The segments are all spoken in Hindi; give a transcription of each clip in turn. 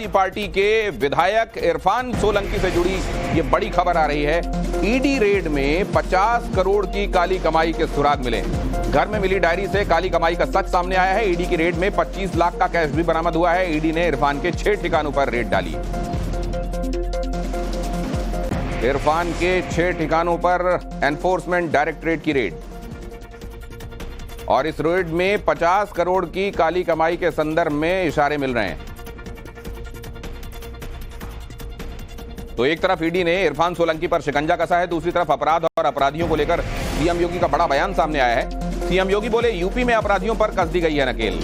पार्टी के विधायक इरफान सोलंकी से जुड़ी ये बड़ी खबर आ रही है। ईडी रेड में 50 करोड़ की काली कमाई के सुराग मिले। घर में मिली डायरी से काली कमाई का सच सामने आया है। ईडी की रेड में 25 लाख का कैश भी बरामद हुआ है। ईडी ने इरफान के 6 ठिकानों पर रेड डाली। इरफान के 6 ठिकानों पर एनफोर्समेंट डायरेक्टरेट की रेड, और इस रेड में 50 करोड़ की काली कमाई के संदर्भ में इशारे मिल रहे हैं। तो एक तरफ ईडी ने इरफान सोलंकी पर शिकंजा कसा है, दूसरी तरफ अपराध और अपराधियों को लेकर सीएम योगी का बड़ा बयान सामने आया है। सीएम योगी बोले, यूपी में अपराधियों पर कस दी गई है नकेल।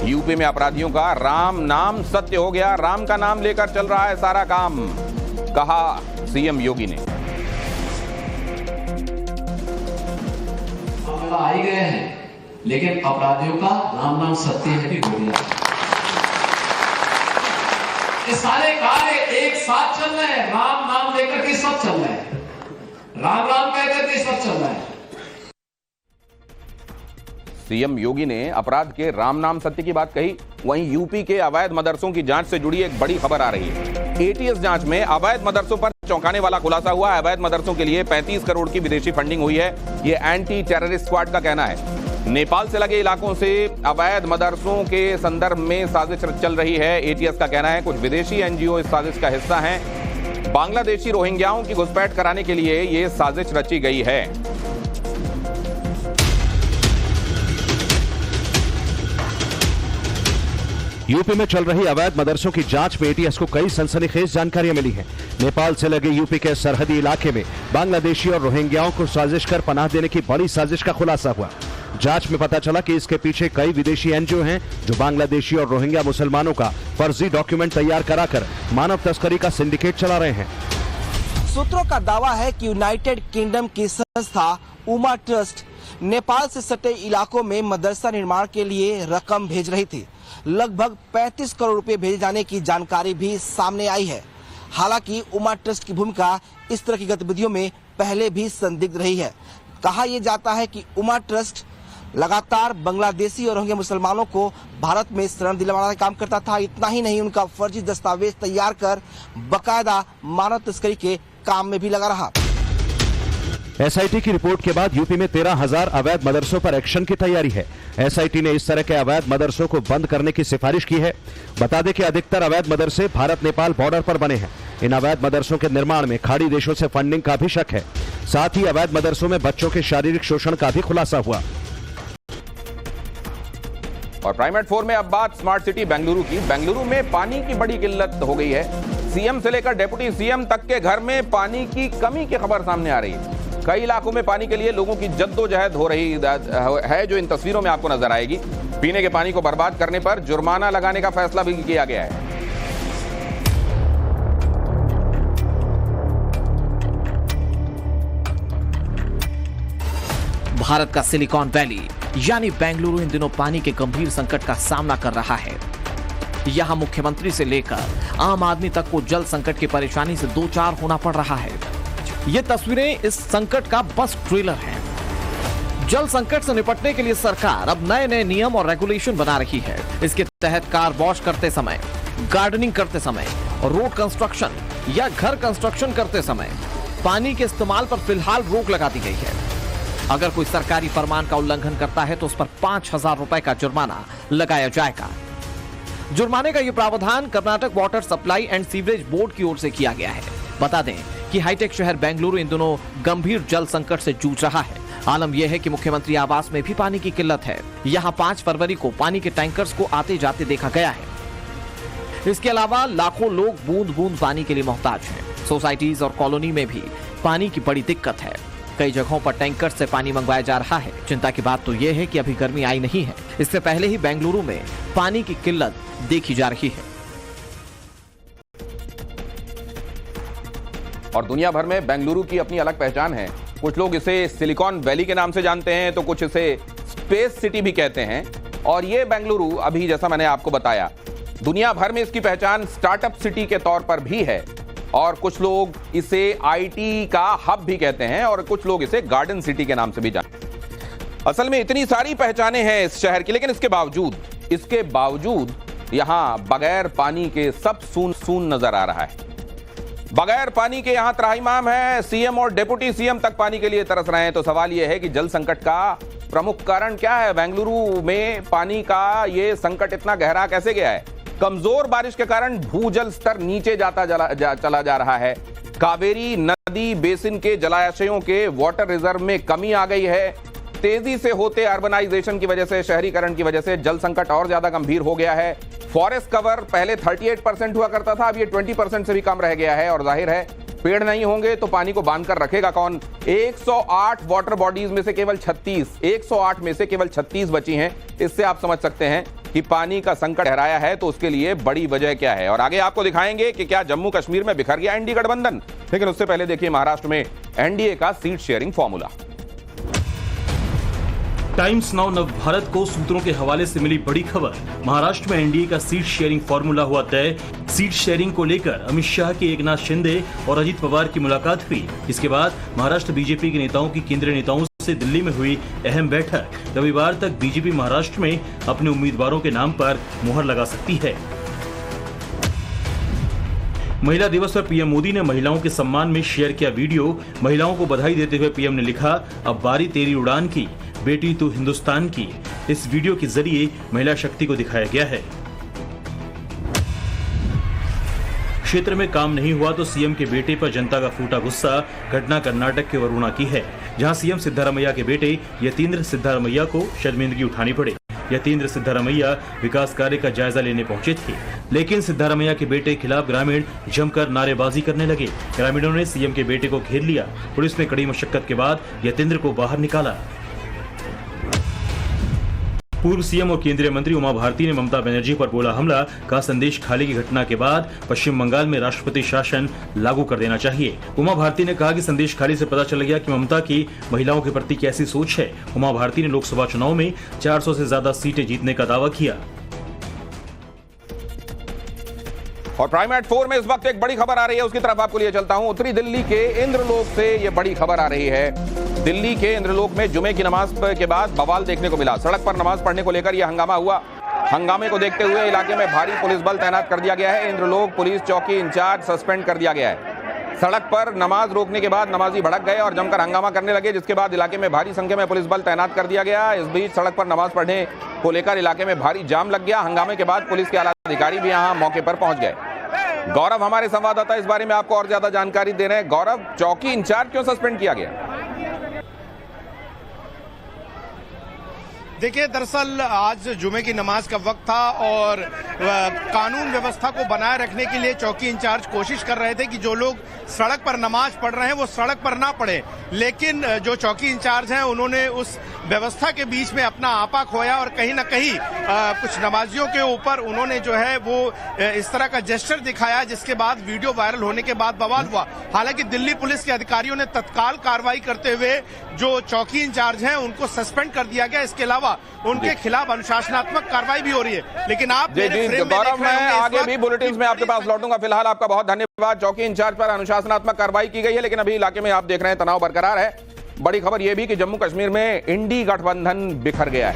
यूपी में अपराधियों का राम नाम सत्य हो गया। राम का नाम लेकर चल रहा है सारा काम, कहा सीएम योगी ने। आ ही गए हैं, लेकिन अपराधियों का राम नाम सत्य है भी हो गया। ये सारे कार्य एक साथ चल रहे हैं। राम नाम लेकर के सब चल रहे हैं, राम राम कहकर के सब चल रहा है। सीएम योगी ने अपराध के राम नाम सत्य की बात कही। वहीं यूपी के अवैध मदरसों की जांच से जुड़ी एक बड़ी खबर आ रही है। एटीएस जांच में अवैध मदरसों पर चौंकाने वाला खुलासा हुआ। अवैध मदरसों के लिए 35 करोड़ की विदेशी फंडिंग हुई है, ये एंटी टेररिस्ट स्क्वाड का कहना है। नेपाल से लगे इलाकों से अवैध मदरसों के संदर्भ में साजिश चल रही है, एटीएस का कहना है। कुछ विदेशी एनजीओ इस साजिश का हिस्सा हैं। बांग्लादेशी रोहिंग्याओं की घुसपैठ कराने के लिए ये साजिश रची गई है। यूपी में चल रही अवैध मदरसों की जांच में एटीएस को कई सनसनीखेज जानकारियां मिली हैं। नेपाल से लगे यूपी के सरहदी इलाके में बांग्लादेशी और रोहिंग्याओं को साजिश कर पनाह देने की बड़ी साजिश का खुलासा हुआ। जांच में पता चला कि इसके पीछे कई विदेशी एनजीओ हैं जो बांग्लादेशी और रोहिंग्या मुसलमानों का फर्जी डॉक्यूमेंट तैयार कराकर मानव तस्करी का सिंडिकेट चला रहे हैं। सूत्रों का दावा है कि यूनाइटेड किंगडम की संस्था उमा ट्रस्ट नेपाल से सटे इलाकों में मदरसा निर्माण के लिए रकम भेज रही थी। लगभग 35 करोड़ रुपए भेजे जाने की जानकारी भी सामने आई है। हालांकि उमा ट्रस्ट की भूमिका इस तरह की गतिविधियों में पहले भी संदिग्ध रही है। कहा यह जाता है कि उमा ट्रस्ट लगातार बांग्लादेशी और रोहिंग्या मुसलमानों को भारत में शरण दिलवाने का काम करता था। इतना ही नहीं, उनका फर्जी दस्तावेज तैयार कर बकायदा मानव तस्करी के काम में भी लगा रहा। एसआईटी की रिपोर्ट के बाद यूपी में 13,000 अवैध मदरसों पर एक्शन की तैयारी है। एसआईटी ने इस तरह के अवैध मदरसों को बंद करने की सिफारिश की है। बता दें कि अधिकतर अवैध मदरसे भारत नेपाल बॉर्डर पर बने हैं। इन अवैध मदरसों के निर्माण में खाड़ी देशों से फंडिंग का भी शक है। साथ ही अवैध मदरसों में बच्चों के शारीरिक शोषण का भी खुलासा हुआ। और प्राइमेट 4 में अब बात स्मार्ट सिटी बेंगलुरु की। बेंगलुरु में पानी की बड़ी किल्लत हो गई है। सीएम से लेकर डिप्टी सीएम तक के घर में पानी की कमी की खबर सामने आ रही है। कई इलाकों में पानी के लिए लोगों की जद्दोजहद हो रही है, जो इन तस्वीरों में आपको नजर आएगी। पीने के पानी को बर्बाद करने पर जुर्माना लगाने का फैसला भी किया गया है। भारत का सिलिकॉन वैली यानी बेंगलुरु इन दिनों पानी के गंभीर संकट का सामना कर रहा है। यहां मुख्यमंत्री से लेकर आम आदमी तक को जल संकट की परेशानी से दो चार होना पड़ रहा है। ये तस्वीरें इस संकट का बस ट्रेलर है। जल संकट से निपटने के लिए सरकार अब नए नए नियम और रेगुलेशन बना रही है। इसके तहत कार वॉश करते समय, गार्डनिंग करते समय, रोड कंस्ट्रक्शन या घर कंस्ट्रक्शन करते समय पानी के इस्तेमाल पर फिलहाल रोक लगा दी गई है। अगर कोई सरकारी फरमान का उल्लंघन करता है तो उस पर 5,000 रुपए का जुर्माना लगाया जाएगा। जुर्माने का यह प्रावधान Karnataka water supply and sewerage board की ओर से किया गया है। बता दें कि हाईटेक शहर बेंगलुरु इन दिनों गंभीर जल संकट से जूझ रहा है। आलम यह है कि मुख्यमंत्री आवास में भी पानी की किल्लत है। यहां 5 फरवरी को पानी के टैंकर्स को आते जाते देखा गया है। इसके अलावा लाखों लोग बूंद बूंद पानी के लिए मोहताज हैं। सोसाइटीज और कॉलोनी में भी पानी की बड़ी दिक्कत है। कई जगहों पर टैंकर से पानी मंगवाया जा रहा है। चिंता की बात तो यह है कि अभी गर्मी आई नहीं है। इससे पहले ही बेंगलुरु में पानी की किल्लत देखी जा रही है। और दुनिया भर में बेंगलुरु की अपनी अलग पहचान है। कुछ लोग इसे सिलिकॉन वैली के नाम से जानते हैं, तो कुछ इसे स्पेस सिटी भी कहते हैं। और ये बेंगलुरु अभी, जैसा मैंने आपको बताया, दुनिया भर में इसकी पहचान स्टार्टअप सिटी के तौर पर भी है। और कुछ लोग इसे आईटी का हब भी कहते हैं, और कुछ लोग इसे गार्डन सिटी के नाम से भी जानते हैं। असल में इतनी सारी पहचानें हैं इस शहर की, लेकिन इसके बावजूद यहां बगैर पानी के सब सून सून नजर आ रहा है। बगैर पानी के यहां त्राहिमाम है। सीएम और डिप्टी सीएम तक पानी के लिए तरस रहे हैं। तो सवाल यह है कि जल संकट का प्रमुख कारण क्या है? बेंगलुरु में पानी का यह संकट इतना गहरा कैसे गया है? कमजोर बारिश के कारण भूजल स्तर नीचे चला जा रहा है। कावेरी नदी बेसिन के जलाशयों के वाटर रिजर्व में कमी आ गई है। तेजी से होते अर्बनाइजेशन की वजह से, शहरीकरण की वजह से जल संकट और ज्यादा गंभीर हो गया है। फॉरेस्ट कवर पहले 38% हुआ करता था, अब ये 20% से भी कम रह गया है। और जाहिर है पेड़ नहीं होंगे तो पानी को बांध कर रखेगा कौन? 108 वाटर बॉडीज में से केवल 36 बची हैं। इससे आप समझ सकते हैं कि पानी का संकट गहराया है। तो उसके लिए बड़ी वजह क्या है, और आगे आपको दिखाएंगे कि क्या जम्मू कश्मीर में बिखर गया एनडीए गठबंधन। लेकिन उससे पहले देखिए महाराष्ट्र में एनडीए का seat sharing formula. Times now नव भारत को सूत्रों के हवाले से मिली बड़ी खबर। महाराष्ट्र में एनडीए का सीट शेयरिंग फॉर्मूला हुआ तय। सीट शेयरिंग को लेकर अमित शाह की एकनाथ शिंदे और अजित पवार की मुलाकात हुई। इसके बाद महाराष्ट्र बीजेपी के नेताओं की केंद्रीय नेताओं से दिल्ली में हुई अहम बैठक। रविवार तक बीजेपी महाराष्ट्र में अपने उम्मीदवारों के नाम पर मुहर लगा सकती है। महिला दिवस पर पीएम मोदी ने महिलाओं के सम्मान में शेयर किया वीडियो। महिलाओं को बधाई देते हुए पीएम ने लिखा, अब बारी तेरी उड़ान की, बेटी तू हिंदुस्तान की। इस वीडियो के जरिए महिला शक्ति को दिखाया गया है। क्षेत्र में काम नहीं हुआ तो सीएम के बेटे पर जनता का फूटा गुस्सा। घटना कर्नाटक के वरुणा की है, जहां सीएम सिद्धारमैया के बेटे यतीन्द्र सिद्धारमैया को शर्मिंदगी उठानी पड़ी। यतीन्द्र सिद्धारमैया विकास कार्य का जायजा लेने पहुंचे थे, लेकिन सिद्धारमैया के बेटे के खिलाफ ग्रामीण जमकर नारेबाजी करने लगे। ग्रामीणों ने सीएम के बेटे को घेर लिया। पुलिस ने कड़ी मशक्कत के बाद यतीन्द्र को बाहर निकाला। पूर्व सीएम और केंद्रीय मंत्री उमा भारती ने ममता बनर्जी पर बोला हमला। कहा, संदेश खाली की घटना के बाद पश्चिम बंगाल में राष्ट्रपति शासन लागू कर देना चाहिए। उमा भारती ने कहा कि संदेश खाली से पता चल गया कि ममता की महिलाओं के प्रति कैसी सोच है। उमा भारती ने लोकसभा चुनाव में 400 से ज्यादा सीटें जीतने का दावा किया। और प्राइम एट 4 में इस वक्त एक बड़ी खबर आ रही है, उसकी तरफ आपको लिए चलता हूं। उत्तरी दिल्ली के इंद्रलोक से यह बड़ी खबर आ रही है। दिल्ली के इंद्रलोक में जुमे की नमाज के बाद बवाल देखने को मिला। सड़क पर नमाज पढ़ने को लेकर यह हंगामा हुआ। हंगामे को देखते हुए इलाके में भारी पुलिस बल तैनात कर दिया गया है। इंद्रलोक पुलिस चौकी इंचार्ज सस्पेंड कर दिया गया है। सड़क पर नमाज रोकने के बाद नमाजी भड़क गए और जमकर हंगामा करने लगे, जिसके बाद इलाके में भारी संख्या में पुलिस बल तैनात कर दिया गया। इस बीच सड़क पर नमाज पढ़ने को लेकर इलाके में भारी जाम लग गया। हंगामे के बाद पुलिस के आला अधिकारी भी यहाँ मौके पर पहुंच गए। गौरव हमारे संवाददाता इस बारे में आपको और ज्यादा जानकारी दे रहे हैं। गौरव, चौकी इंचार्ज क्यों सस्पेंड किया गया? देखिए, दरअसल आज जुमे की नमाज का वक्त था और कानून व्यवस्था को बनाए रखने के लिए चौकी इंचार्ज कोशिश कर रहे थे कि जो लोग सड़क पर नमाज पढ़ रहे हैं वो सड़क पर ना पढ़े। लेकिन जो चौकी इंचार्ज हैं उन्होंने उस व्यवस्था के बीच में अपना आपा खोया और कहीं ना कहीं कुछ नमाजियों के ऊपर उन्होंने जो है वो इस तरह का जेस्चर दिखाया, जिसके बाद वीडियो वायरल होने के बाद बवाल हुआ। हालांकि दिल्ली पुलिस के अधिकारियों ने तत्काल कार्रवाई करते हुए जो चौकी इंचार्ज हैं उनको सस्पेंड कर दिया गया। इसके अलावा उनके खिलाफ अनुशासनात्मक कार्रवाई भी हो रही है। लेकिन आप गौरव, मैं आगे भी बुलेटिन में आपके पास लौटूंगा। फिलहाल आपका बहुत धन्यवाद। चौकी इंचार्ज पर अनुशासनात्मक कार्रवाई की गई है, लेकिन अभी इलाके में आप देख रहे हैं तनाव बरकरार है। बड़ी खबर यह भी कि जम्मू कश्मीर में इंडी गठबंधन बिखर गया है।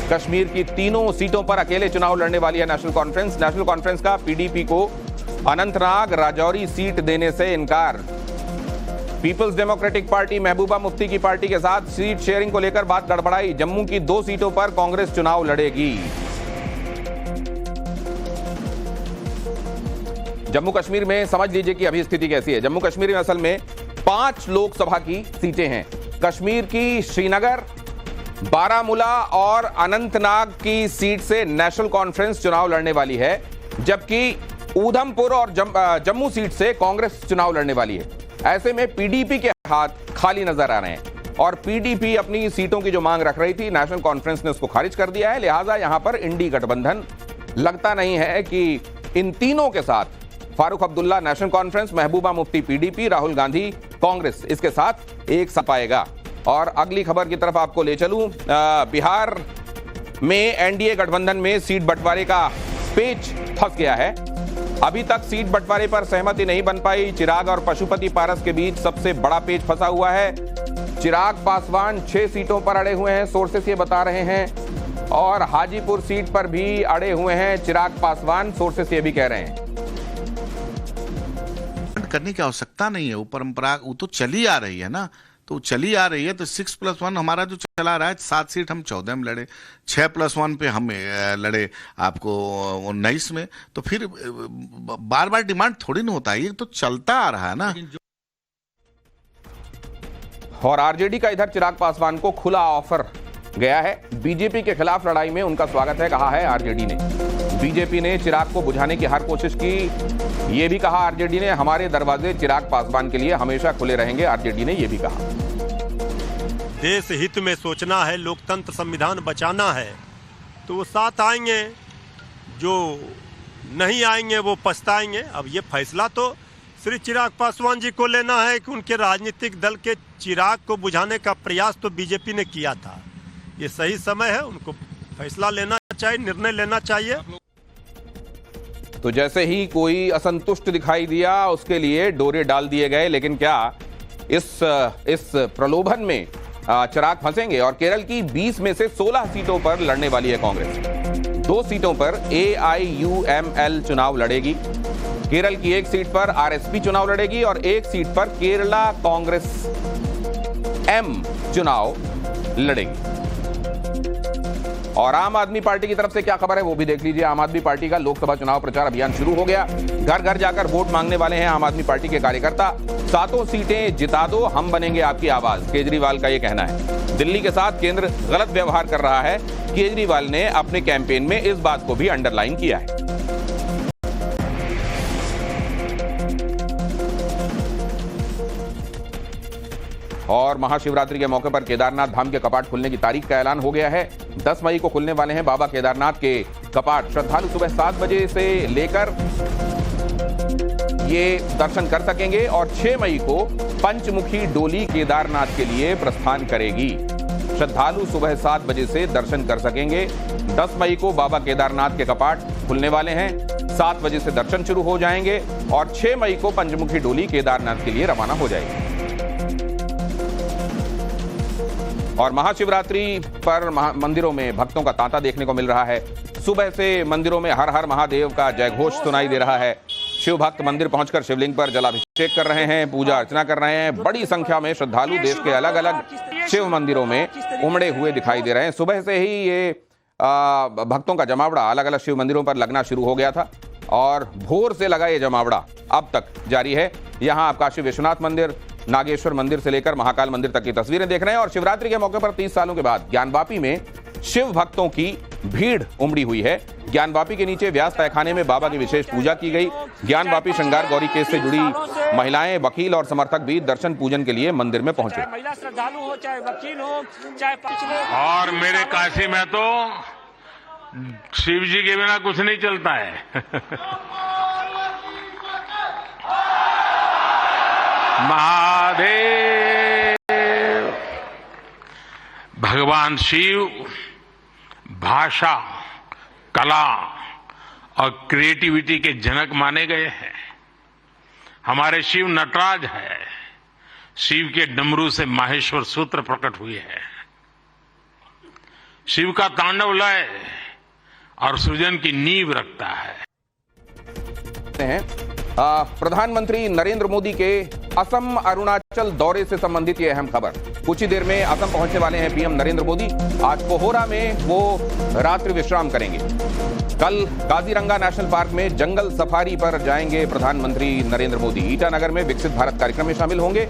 कश्मीर की तीनों सीटों पर अकेले चुनाव लड़ने वाली है नेशनल कॉन्फ्रेंस। नेशनल कॉन्फ्रेंस का पीडीपी को अनंतनाग राजौरी सीट देने से इनकार। Peoples democratic party Mehbooba Mufti की पार्टी के साथ सीट शेयरिंग को लेकर बात गड़बड़ाई। जम्मू की 2 सीटों पर कांग्रेस चुनाव लड़ेगी। जम्मू कश्मीर में समझ लीजिए कि अभी स्थिति कैसी है। जम्मू कश्मीर में असल में 5 लोकसभा की सीटें हैं। कश्मीर की श्रीनगर, बारामूला और अनंतनाग की सीट से नेशनल कॉन्फ्रेंस चुनाव लड़ने वाली है, जबकि ऊधमपुर और जम्मू सीट से कांग्रेस चुनाव लड़ने वाली है। ऐसे में पीडीपी के हाथ खाली नजर आ रहे हैं और पीडीपी अपनी सीटों की जो मांग रख रही थी, नेशनल कॉन्फ्रेंस ने उसको खारिज कर दिया है। लिहाजा यहां पर इंडी गठबंधन लगता नहीं है कि इन तीनों के साथ Farooq Abdullah national conference, Mehbooba Mufti PDP, Rahul Gandhi Congress इसके साथ एक साथ पाएगा। और अगली खबर की तरफ आपको ले चलूं। बिहार में एनडीए गठबंधन में सीट बंटवारे का पेच फंस गया है। अभी तक सीट बंटवारे पर सहमति नहीं बन पाई। चिराग और पशुपति पारस के बीच सबसे बड़ा पेच फंसा हुआ है। चिराग पासवान 6 सीटों पर अड़े हुए हैं, सोर्सेस ये बता रहे हैं। और हाजीपुर सीट पर भी अड़े हुए हैं चिराग पासवान, सोर्सेस ये भी कह रहे हैं। करने की आवश्यकता नहीं है, वो परंपरा वो तो चली आ रही है ना, तो चली आ रही है। तो 6+1 हमारा जो चला रहा है, 7 सीट हम 14 में लड़े, 6+1 पे हम लड़े आपको 19 में, तो फिर बार बार डिमांड थोड़ी ना होता है, ये तो चलता आ रहा है ना। और आरजेडी का इधर चिराग पासवान को खुला ऑफर गया है, बीजेपी के खिलाफ लड़ाई में उनका स्वागत है, कहा है आरजेडी ने। बीजेपी ने चिराग को बुझाने की हर कोशिश की, ये भी कहा आरजेडी ने, हमारे दरवाजे चिराग पासवान के लिए हमेशा खुले रहेंगे, आरजेडी ने ये भी कहा। देश हित में सोचना है, लोकतंत्र संविधान बचाना है, तो वो साथ आएंगे, जो नहीं आएंगे वो पछताएंगे। अब ये फैसला तो श्री चिराग पासवान जी को लेना है कि उनके राजनीतिक दल के चिराग को बुझाने का प्रयास तो बीजेपी ने किया था, ये सही समय है, उनको फैसला लेना चाहिए, निर्णय लेना चाहिए। तो जैसे ही कोई असंतुष्ट दिखाई दिया उसके लिए डोरे डाल दिए गए, लेकिन क्या इस प्रलोभन में चिराग फंसेंगे? और केरल की 20 में से 16 सीटों पर लड़ने वाली है कांग्रेस, 2 सीटों पर AIUML चुनाव लड़ेगी, केरल की 1 सीट पर RSP चुनाव लड़ेगी और 1 सीट पर केरला कांग्रेस M चुनाव लड़ेगी। और आम आदमी पार्टी की तरफ से क्या खबर है वो भी देख लीजिए। आम आदमी पार्टी का लोकसभा चुनाव प्रचार अभियान शुरू हो गया, घर घर जाकर वोट मांगने वाले हैं आम आदमी पार्टी के कार्यकर्ता। 7 सीटें जिता दो, हम बनेंगे आपकी आवाज, केजरीवाल का यह कहना है। दिल्ली के साथ केंद्र गलत व्यवहार कर रहा है, केजरीवाल ने अपने कैंपेन में इस बात को भी अंडरलाइन किया है। और महाशिवरात्रि के मौके पर केदारनाथ धाम के कपाट खुलने की तारीख का ऐलान हो गया है। 10 मई को खुलने वाले हैं बाबा केदारनाथ के कपाट। श्रद्धालु सुबह 7 बजे से लेकर ये दर्शन कर सकेंगे और 6 मई को पंचमुखी डोली केदारनाथ के लिए प्रस्थान करेगी। श्रद्धालु सुबह 7 बजे से दर्शन कर सकेंगे। 10 मई को बाबा केदारनाथ के कपाट खुलने वाले हैं, 7 बजे से दर्शन शुरू हो जाएंगे और 6 मई को पंचमुखी डोली केदारनाथ के लिए रवाना हो जाएगी। और महाशिवरात्रि पर मंदिरों में भक्तों का तांता देखने को मिल रहा है। सुबह से मंदिरों में हर हर महादेव का जयघोष सुनाई दे रहा है। शिव भक्त मंदिर पहुंचकर शिवलिंग पर जलाभिषेक कर रहे हैं, पूजा अर्चना कर रहे हैं। बड़ी संख्या में श्रद्धालु देश के अलग अलग शिव मंदिरों में उमड़े हुए दिखाई दे रहे हैं। सुबह से ही ये भक्तों का जमावड़ा अलग अलग शिव मंदिरों पर लगना शुरू हो गया था और भोर से लगा ये जमावड़ा अब तक जारी है। यहाँ आप काशी विश्वनाथ मंदिर, नागेश्वर मंदिर से लेकर महाकाल मंदिर तक की तस्वीरें देख रहे हैं। और शिवरात्रि के मौके पर 30 सालों के बाद ज्ञानवापी में शिव भक्तों की भीड़ उमड़ी हुई है। ज्ञानवापी के नीचे व्यास तहखाने में बाबा की विशेष पूजा की गई। ज्ञानवापी श्रृंगार गौरी केस से जुड़ी महिलाएं, वकील और समर्थक भी दर्शन पूजन के लिए मंदिर में पहुंचे। महिला श्रद्धालु हो, चाहे वकील हो, चाहे पिछले। और मेरे काशी में तो शिव जी के बिना कुछ नहीं चलता है। महादेव। भगवान शिव भाषा, कला और क्रिएटिविटी के जनक माने गए हैं। हमारे शिव नटराज है। शिव के डमरू से माहेश्वर सूत्र प्रकट हुए हैं। शिव का तांडव लय और सृजन की नींव रखता है। प्रधानमंत्री नरेंद्र मोदी के असम अरुणाचल दौरे से संबंधित यह अहम खबर। कुछ ही देर में असम पहुंचने वाले हैं पीएम नरेंद्र मोदी। आज पोहोरा में वो रात्रि विश्राम करेंगे। कल काजीरंगा नेशनल पार्क में जंगल सफारी पर जाएंगे प्रधानमंत्री नरेंद्र मोदी। ईटानगर में विकसित भारत कार्यक्रम में शामिल होंगे।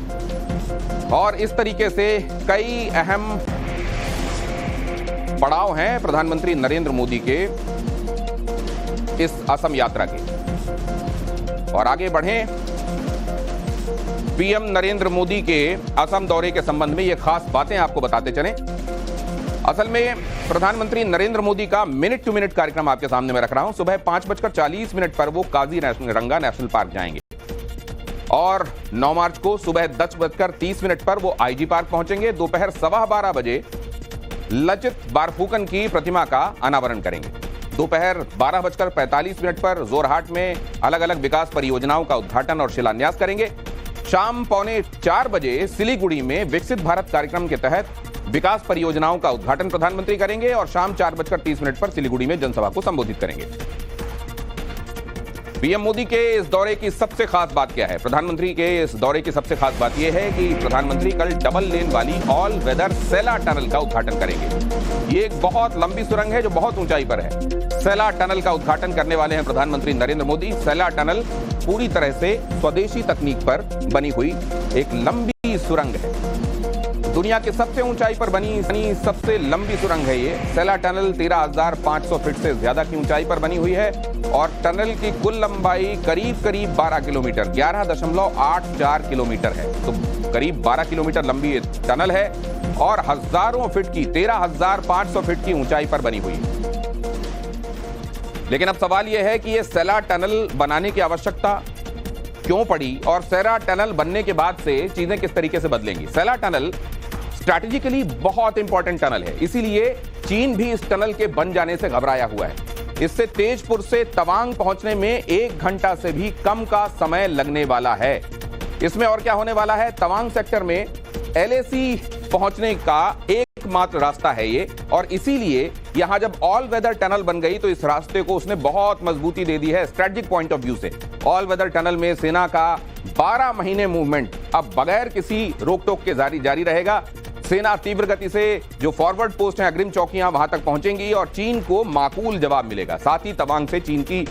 और इस तरीके से कई अहम पड़ाव हैं प्रधानमंत्री नरेंद्र मोदी के इस असम यात्रा के। और आगे बढ़ें, पीएम नरेंद्र मोदी के असम दौरे के संबंध में ये खास बातें आपको बताते चलें। असल में प्रधानमंत्री नरेंद्र मोदी का मिनट टू मिनट कार्यक्रम आपके सामने मैं रख रहा हूं। सुबह 5:40 पर वो काजीरंगा नेशनल पार्क जाएंगे और 9 मार्च को सुबह 10:30 पर वो आईजी पार्क पहुंचेंगे। दोपहर 12:15 बजे लचित बारफुकन की प्रतिमा का अनावरण करेंगे। दोपहर 12:45 पर जोरहाट में अलग अलग विकास परियोजनाओं का उद्घाटन और शिलान्यास करेंगे। शाम 3:45 बजे सिलीगुड़ी में विकसित भारत कार्यक्रम के तहत विकास परियोजनाओं का उद्घाटन प्रधानमंत्री करेंगे और शाम 4:30 पर सिलीगुड़ी में जनसभा को संबोधित करेंगे। पीएम मोदी के इस दौरे की सबसे खास बात क्या है? प्रधानमंत्री के इस दौरे की सबसे खास बात यह है कि प्रधानमंत्री कल डबल लेन वाली ऑल वेदर सेला टनल का उद्घाटन करेंगे। ये एक बहुत लंबी सुरंग है जो बहुत ऊंचाई पर है। सेला टनल का उद्घाटन करने वाले हैं प्रधानमंत्री नरेंद्र मोदी। सेला टनल पूरी तरह से स्वदेशी तकनीक पर बनी हुई एक लंबी सुरंग है। दुनिया के सबसे ऊंचाई पर बनी सबसे लंबी सुरंग है ये। सेला टनल 13,500 फीट से ज्यादा की ऊंचाई पर बनी हुई है और टनल की कुल लंबाई करीब 12 किलोमीटर 11.84 किलोमीटर है। तो करीब 12 किलोमीटर लंबी ये टनल है और हजारों फीट की 13,500 फीट की ऊंचाई पर बनी हुई है। लेकिन अब सवाल यह है कि ये सेला टनल बनाने की आवश्यकता क्यों पड़ी और सेला टनल बनने के बाद से चीजें किस तरीके से बदलेंगी। सेला टनल स्ट्रैटेजिकली बहुत इंपॉर्टेंट टनल है, इसीलिए चीन भी इस टनल के बन जाने से घबराया हुआ है। इससे तेजपुर से तवांग पहुंचने में 1 घंटा से भी कम का समय लगने वाला है। इसमें और क्या होने वाला है, तवांग सेक्टर में एलएसी पहुंचने का एकमात्र रास्ता है ये, और इसीलिए यहां जब ऑल वेदर टनल बन गई तो इस रास्ते को उसने बहुत मजबूती दे दी है स्ट्रेटेजिक पॉइंट ऑफ व्यू से। ऑल वेदर टनल में सेना का 12 महीने मूवमेंट अब बगैर किसी रोक टोक के जारी रहेगा। सेना तीव्र गति से जो फॉरवर्ड पोस्ट हैं, अग्रिम चौकियां वहां तक पहुंचेंगी और चीन को माकूल जवाब मिलेगा। साथ ही तवांग से चीन की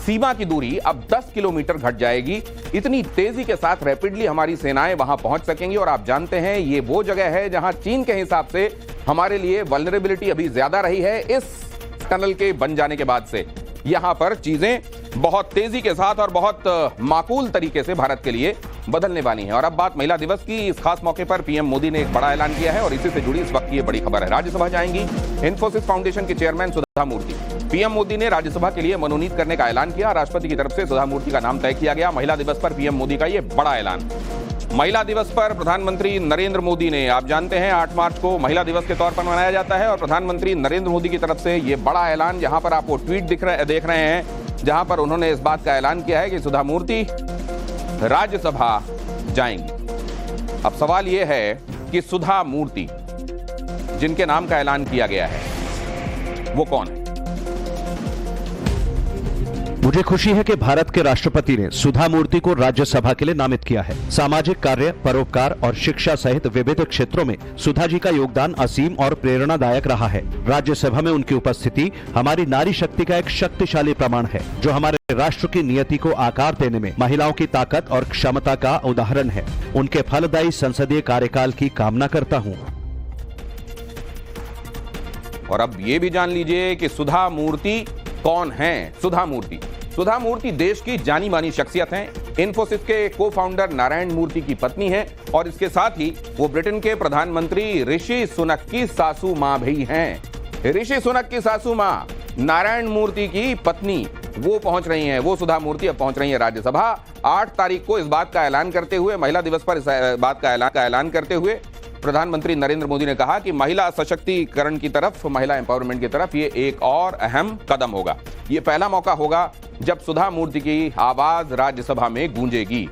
सीमा की दूरी अब 10 किलोमीटर घट जाएगी। इतनी तेजी के साथ रैपिडली हमारी सेनाएं वहां पहुंच सकेंगी और आप जानते हैं ये वो जगह है जहां चीन के हिसाब से हमारे लिए वल्नरेबिलिटी अभी ज्यादा रही है। इस टनल के बन जाने के बाद से यहां पर चीजें बहुत तेजी के साथ और बहुत माकूल तरीके से भारत के लिए बदलने वाली हैं। और अब बात महिला दिवस की। इस खास मौके पर पीएम मोदी ने एक बड़ा ऐलान किया है और इसी से जुड़ी इस वक्त की ये बड़ी खबर है। राज्यसभा जाएंगी इन्फोसिस फाउंडेशन के चेयरमैन सुधा मूर्ति। पीएम मोदी ने राज्यसभा के लिए मनोनीत करने का ऐलान किया। राष्ट्रपति की तरफ से सुधा मूर्ति का नाम तय किया गया। महिला दिवस पर पीएम मोदी का ये बड़ा ऐलान। महिला दिवस पर प्रधानमंत्री नरेंद्र मोदी ने, आप जानते हैं 8 मार्च को महिला दिवस के तौर पर मनाया जाता है और प्रधानमंत्री नरेंद्र मोदी की तरफ से ये बड़ा ऐलान, यहां पर आपको ट्वीट देख रहे हैं जहां पर उन्होंने इस बात का ऐलान किया है कि सुधा मूर्ति राज्यसभा जाएंगी। अब सवाल यह है कि सुधा मूर्ति जिनके नाम का ऐलान किया गया है वो कौन है? मुझे खुशी है कि भारत के राष्ट्रपति ने सुधा मूर्ति को राज्यसभा के लिए नामित किया है। सामाजिक कार्य, परोपकार और शिक्षा सहित विविध क्षेत्रों में सुधा जी का योगदान असीम और प्रेरणादायक रहा है। राज्यसभा में उनकी उपस्थिति हमारी नारी शक्ति का एक शक्तिशाली प्रमाण है, जो हमारे राष्ट्र की नियति को आकार देने में महिलाओं की ताकत और क्षमता का उदाहरण है। उनके फलदायी संसदीय कार्यकाल की कामना करता हूँ। और अब ये भी जान लीजिए कि सुधा मूर्ति कौन है। सुधा मूर्ति देश की जानी मानी शख्सियत हैं। इन्फोसिस के को फाउंडर नारायण मूर्ति की पत्नी हैं और इसके साथ ही वो ब्रिटेन के प्रधानमंत्री ऋषि सुनक की सासू मां भी हैं। ऋषि सुनक की सासू मां नारायण मूर्ति की पत्नी वो पहुंच रही हैं। वो सुधा मूर्ति अब पहुंच रही है राज्यसभा। 8 तारीख को इस बात का ऐलान करते हुए, महिला दिवस पर इस बात का ऐलान करते हुए प्रधानमंत्री नरेंद्र मोदी ने कहा कि महिला सशक्तिकरण की तरफ, महिला एम्पावरमेंट की तरफ ये एक और अहम कदम होगा। ये पहला मौका होगा जब सुधा मूर्ति की आवाज राज्यसभा में गूंजेगी।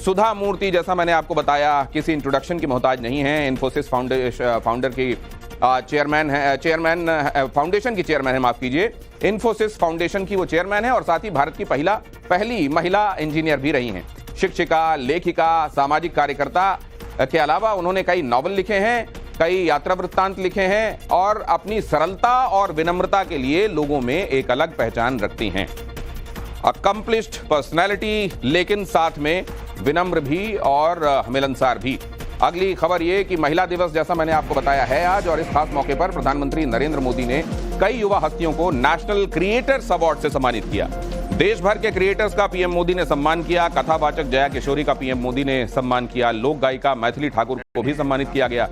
सुधा मूर्ति, जैसा मैंने आपको बताया, किसी इंट्रोडक्शन की मोहताज नहीं है। इन्फोसिस फाउंडर की फाउंडेशन की चेयरमैन है, माफ कीजिए। इन्फोसिस फाउंडेशन की वो चेयरमैन है और साथ ही भारत की पहली महिला इंजीनियर भी रही हैं। शिक्षिका, लेखिका, सामाजिक कार्यकर्ता के अलावा उन्होंने कई नॉवल लिखे हैं, कई यात्रा वृत्तांत लिखे हैं और अपनी सरलता और विनम्रता के लिए लोगों में एक अलग पहचान रखती हैं। अकम्प्लिश्ड पर्सनैलिटी, लेकिन साथ में विनम्र भी और मिलनसार भी। अगली खबर ये कि महिला दिवस, जैसा मैंने आपको बताया, है आज और इस खास मौके पर प्रधानमंत्री नरेंद्र मोदी ने कई युवा हस्तियों को नेशनल क्रिएटर्स अवार्ड से सम्मानित किया। देश भर के क्रिएटर्स का पीएम मोदी ने सम्मान किया। कथावाचक जया किशोरी का पीएम मोदी ने सम्मान किया। लोक गायिका मैथिली ठाकुर को भी सम्मानित किया गया।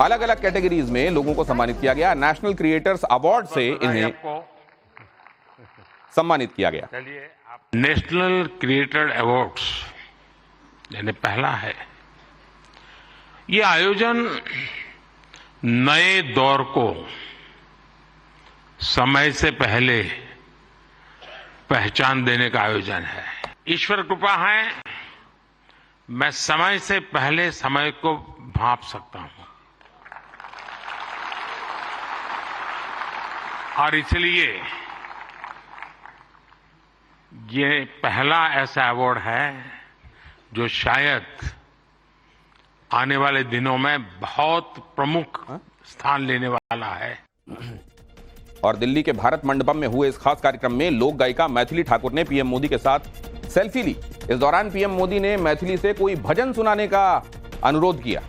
अलग अलग कैटेगरीज में लोगों को सम्मानित किया गया। नेशनल क्रिएटर्स अवार्ड से इन्हें सम्मानित किया गया। नेशनल क्रिएटर अवार्ड्स यानी पहला है। ये आयोजन नए दौर को समय से पहले पहचान देने का आयोजन है। ईश्वर कृपा है, मैं समय से पहले समय को भांप सकता हूं। और इसलिए ये पहला ऐसा अवार्ड है जो शायद आने वाले दिनों में बहुत प्रमुख स्थान लेने वाला है। और दिल्ली के भारत मंडपम में हुए इस खास कार्यक्रम में लोक गायिका मैथिली ठाकुर ने पीएम मोदी के साथ सेल्फी ली। इस दौरान पीएम मोदी ने मैथिली से कोई भजन सुनाने का अनुरोध किया।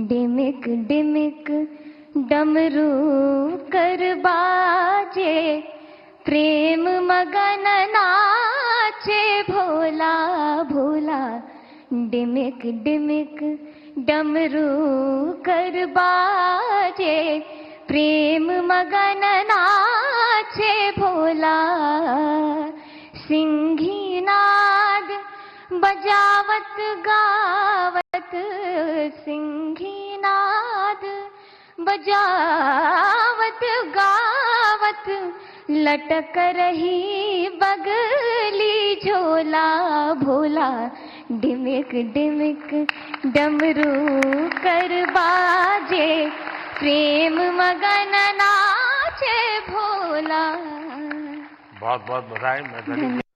डिमिक डिमिक डमरू कर बाजे, प्रेम मगन नाचे भोला भोला। डिमिक डिमिक डमरू कर बाजे, प्रेम मगन नाचे भोला। सिंही नाद बजावत गावत, सिंही नाद बजावत गावत, लटक रही बगली झोला भोला। डिमिक डिमिक डमरू कर बाजे, प्रेम मगन नाचे भोला। बहुत बहुत बधाई।